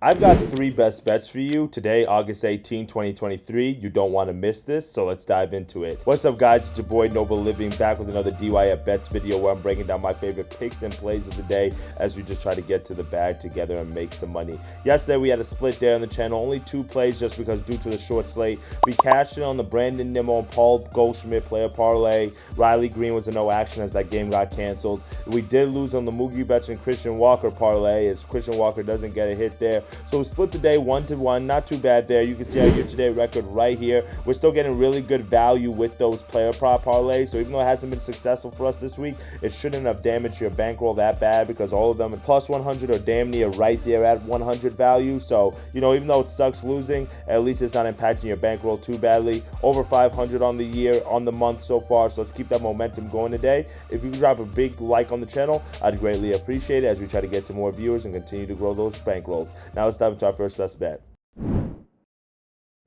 I've got three best bets for you today, August 18, 2023. You don't want to miss this, so let's dive into it. What's up, guys? It's your boy Noble Living back with another DYF Bets video where I'm breaking down my favorite picks and plays of the day as we just try to get to the bag together and make some money. Yesterday, we had a split day on the channel, only two plays just because due to the short slate. We cashed in on the Brandon Nimmo and Paul Goldschmidt player parlay. Riley Green was a no action as that game got canceled. We did lose on the Moogie Betts and Christian Walker parlay as Christian Walker doesn't get a hit there. So we split the day 1-1, not too bad there. You can see our year-to-date record right here. We're still getting really good value with those player prop parlays. So even though it hasn't been successful for us this week, it shouldn't have damaged your bankroll that bad because all of them at plus 100 or damn near right there at 100 value. So, even though it sucks losing, at least it's not impacting your bankroll too badly. Over 500 on the year, on the month so far. So let's keep that momentum going today. If you can drop a big like on the channel, I'd greatly appreciate it as we try to get to more viewers and continue to grow those bankrolls. Now let's dive into our first best bet.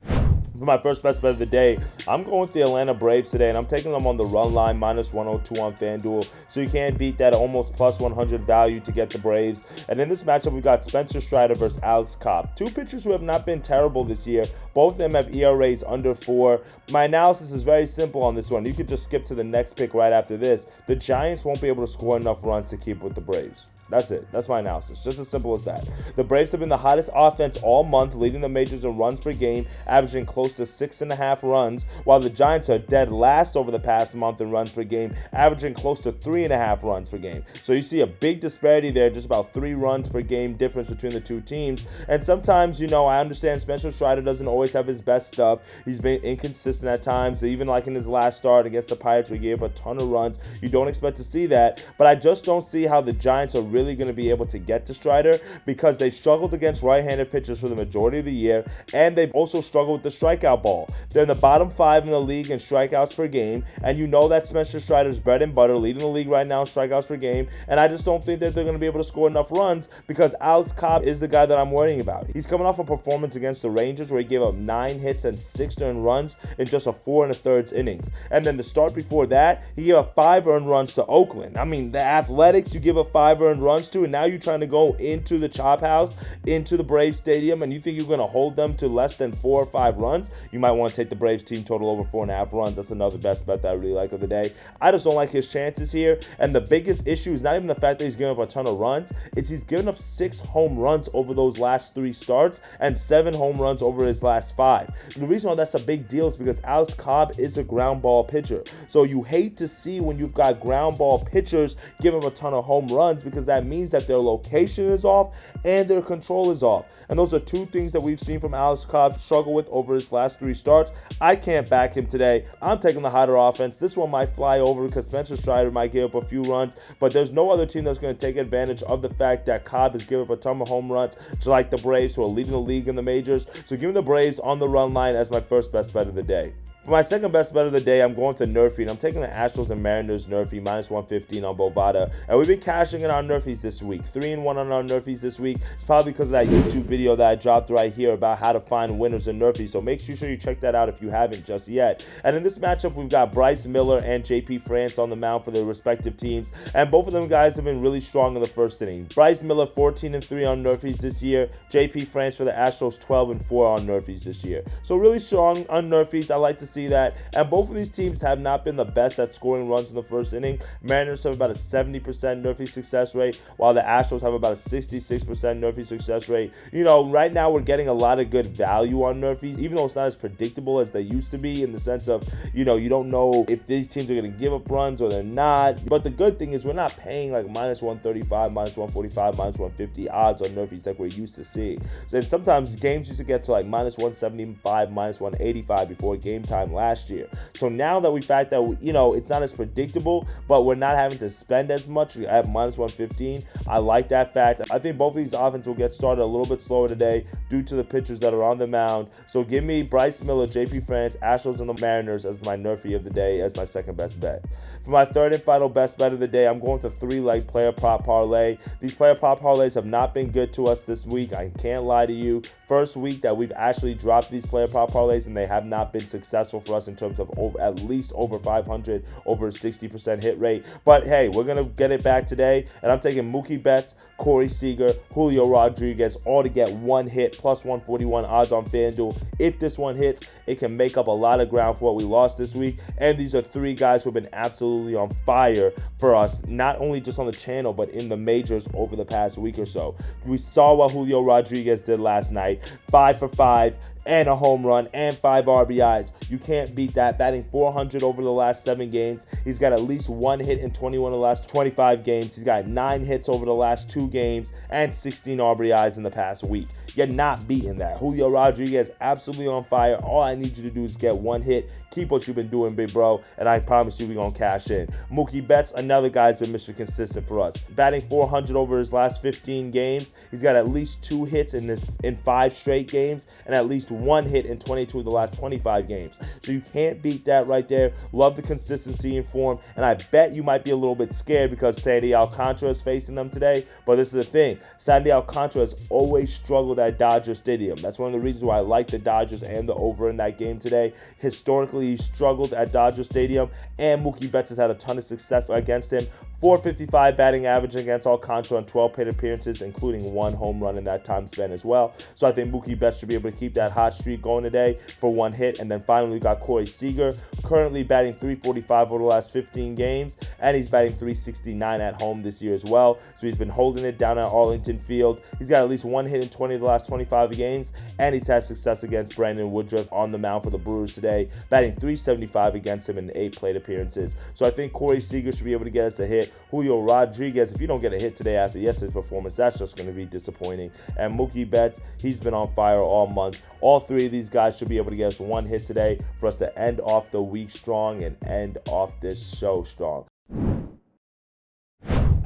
For my first best bet of the day, I'm going with the Atlanta Braves today, and I'm taking them on the run line, minus 102 on FanDuel. So you can't beat that almost plus 100 value to get the Braves. And in this matchup, we've got Spencer Strider versus Alex Cobb. Two pitchers who have not been terrible this year. Both of them have ERAs under 4. My analysis is very simple on this one. You could just skip to the next pick right after this. The Giants won't be able to score enough runs to keep with the Braves. That's it. That's my analysis. Just as simple as that. The Braves have been the hottest offense all month, leading the majors in runs per game, averaging close to 6.5 runs, while the Giants are dead last over the past month in runs per game, averaging close to 3.5 runs per game. So you see a big disparity there, just about 3 runs per game difference between the two teams. And sometimes, I understand Spencer Strider doesn't always have his best stuff. He's been inconsistent at times. Even like in his last start against the Pirates, where he gave up a ton of runs. You don't expect to see that. But I just don't see how the Giants are really going to be able to get to Strider because they struggled against right-handed pitchers for the majority of the year, and they've also struggled with the strikeout ball. They're in the bottom 5 in the league in strikeouts per game, and that Spencer Strider's bread and butter, leading the league right now in strikeouts per game, and I just don't think that they're going to be able to score enough runs because Alex Cobb is the guy that I'm worrying about. He's coming off a performance against the Rangers where he gave up 9 hits and 6 earned runs in just a 4 1/3 innings, and then the start before that, he gave up 5 earned runs to Oakland. I mean, the Athletics you give up 5 earned runs to, and now you're trying to go into the Chop House, into the Braves Stadium, and you think you're going to hold them to less than 4 or 5 runs? You might want to take the Braves team total over 4.5 runs. That's another best bet that I really like of the day. I just don't like his chances here, and the biggest issue is not even the fact that he's giving up a ton of runs. It's he's given up 6 home runs over those last 3 starts and 7 home runs over his last 5. The reason why that's a big deal is because Alex Cobb is a ground ball pitcher. So you hate to see when you've got ground ball pitchers give up a ton of home runs because that means that their location is off and their control is off. And those are two things that we've seen from Alex Cobb struggle with over his last 3 starts. I can't back him today. I'm taking the hotter offense. This one might fly over because Spencer Strider might give up a few runs, but there's no other team that's going to take advantage of the fact that Cobb has given up a ton of home runs, just like the Braves, who are leading the league in the majors. So give me the Braves on the run line as my first best bet of the day. For my second best bet of the day, I'm going to NRFI, and I'm taking the Astros and Mariners NRFI, minus 115 on Bovada. And we've been cashing in on NRFIs this week. 3-1 on our NRFIs this week. It's probably because of that YouTube video that I dropped right here about how to find winners in NRFI. So make sure you check that out if you haven't just yet. And in this matchup, we've got Bryce Miller and JP France on the mound for their respective teams. And both of them guys have been really strong in the first inning. Bryce Miller, 14-3 on NRFIs this year. JP France for the Astros, 12-4 on NRFIs this year. So really strong on NRFIs. I like to see that, and both of these teams have not been the best at scoring runs in the first inning. Mariners have about a 70% NRFI success rate, while the Astros have about a 66% NRFI success rate. Right now we're getting a lot of good value on NRFIs, even though it's not as predictable as they used to be in the sense of, you don't know if these teams are going to give up runs or they're not. But the good thing is we're not paying like minus 135, minus 145, minus 150 odds on NRFIs like we're used to seeing. So then sometimes games used to get to like minus 175, minus 185 before game time last year. So now that we fact that it's not as predictable, but we're not having to spend as much at minus 115, I like that fact. I think both of these offenses will get started a little bit slower today due to the pitchers that are on the mound. So give me Bryce Miller, JP France, Astros, and the Mariners as my NRFI of the day as my second best bet. For my third and final best bet of the day, I'm going to 3-leg player prop parlay. These player prop parlays have not been good to us this week. I can't lie to you. First week that we've actually dropped these player prop parlays and they have not been successful successful for us in terms of at least over 500, over a 60% hit rate. But hey, we're going to get it back today, and I'm taking Mookie Betts, Corey Seager, Julio Rodriguez, all to get one hit, plus 141 odds on FanDuel. If this one hits, it can make up a lot of ground for what we lost this week. And these are three guys who have been absolutely on fire for us, not only just on the channel, but in the majors over the past week or so. We saw what Julio Rodriguez did last night, 5 for 5. And a home run and 5 RBIs. You can't beat that. Batting .400 over the last 7 games. He's got at least 1 hit in 21 of the last 25 games. He's got 9 hits over the last 2 games and 16 RBIs in the past week. You're not beating that. Julio Rodriguez absolutely on fire. All I need you to do is get 1 hit. Keep what you've been doing, big bro, and I promise you we're going to cash in. Mookie Betts, another guy's been Mr. Consistent for us. Batting .400 over his last 15 games. He's got at least 2 hits in 5 straight games and at least 1 hit in 22 of the last 25 games. So you can't beat that right there. Love the consistency in form, and I bet you might be a little bit scared because Sandy Alcantara is facing them today. But this is the thing. Sandy Alcantara has always struggled at Dodger Stadium. That's one of the reasons why I like the Dodgers and the over in that game today. Historically, he struggled at Dodger Stadium, and Mookie Betts has had a ton of success against him. .455 batting average against Alcantara on 12 plate appearances, including 1 home run in that time span as well. So I think Mookie Betts should be able to keep that hot streak going today for 1 hit. And then finally, we got Corey Seager, currently batting .345 over the last 15 games, and he's batting .369 at home this year as well. So he's been holding it down at Arlington Field. He's got at least 1 hit in 20 of the last 25 games, and he's had success against Brandon Woodruff on the mound for the Brewers today, batting .375 against him in 8 plate appearances. So I think Corey Seager should be able to get us a hit. Julio Rodriguez, if you don't get a hit today after yesterday's performance, that's just going to be disappointing. And Mookie Betts, he's been on fire all month. All 3 of these guys should be able to get us 1 hit today for us to end off the week strong and end off this show strong.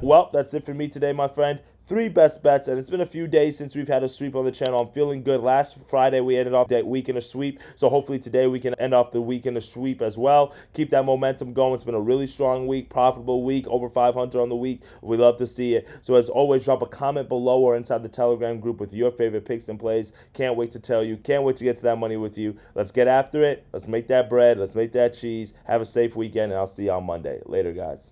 Well, that's it for me today, my friend. 3 best bets, and it's been a few days since we've had a sweep on the channel. I'm feeling good. Last Friday, we ended off that week in a sweep, so hopefully today we can end off the week in a sweep as well. Keep that momentum going. It's been a really strong week, profitable week, over 500 on the week. We love to see it. So as always, drop a comment below or inside the Telegram group with your favorite picks and plays. Can't wait to tell you. Can't wait to get to that money with you. Let's get after it. Let's make that bread. Let's make that cheese. Have a safe weekend, and I'll see you on Monday. Later, guys.